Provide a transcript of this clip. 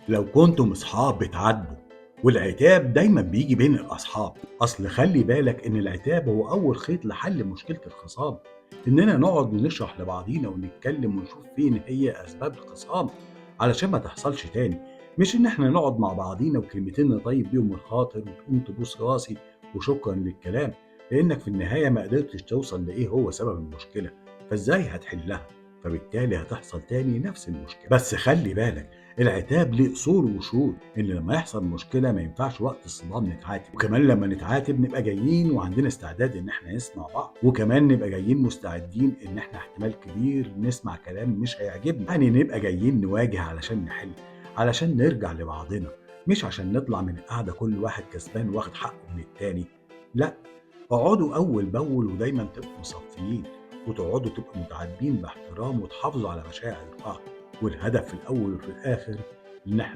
لو كنتم أصحاب بتعاتبوا والعتاب دايما بيجي بين الأصحاب، أصل خلي بالك إن العتاب هو أول خيط لحل مشكلة الخصام. إننا نقعد ونشرح لبعضينا ونتكلم ونشوف فين هي أسباب الخصام علشان ما تحصلش تاني، مش إن إحنا نقعد مع بعضينا وكلمتين نطيب بيهم الخاطر وتقوم تبوس راسي وشكرا للكلام، لأنك في النهاية ما قدرتش توصل لإيه هو سبب المشكلة، فإزاي هتحلها؟ فبالتالي هتحصل تاني نفس المشكلة. بس خلي بالك، العتاب ليه اصول وشروط، ان لما يحصل مشكله ما ينفعش وقت الصدام نتعاتب، وكمان لما نتعاتب نبقى جايين وعندنا استعداد ان احنا نسمع بعض، وكمان نبقى جايين مستعدين ان احنا احتمال كبير نسمع كلام مش هيعجبنا، يعني نبقى جايين نواجه علشان نحل، علشان نرجع لبعضنا، مش عشان نطلع من القعده كل واحد كسبان واخد حقه من التاني. لا، اقعدوا اول باول ودايما تبقوا مصفيين، وتقعدوا تبقوا متعاتبين باحترام وتحافظوا على مشاعر بعض، والهدف في الأول وفي الآخر إن إحنا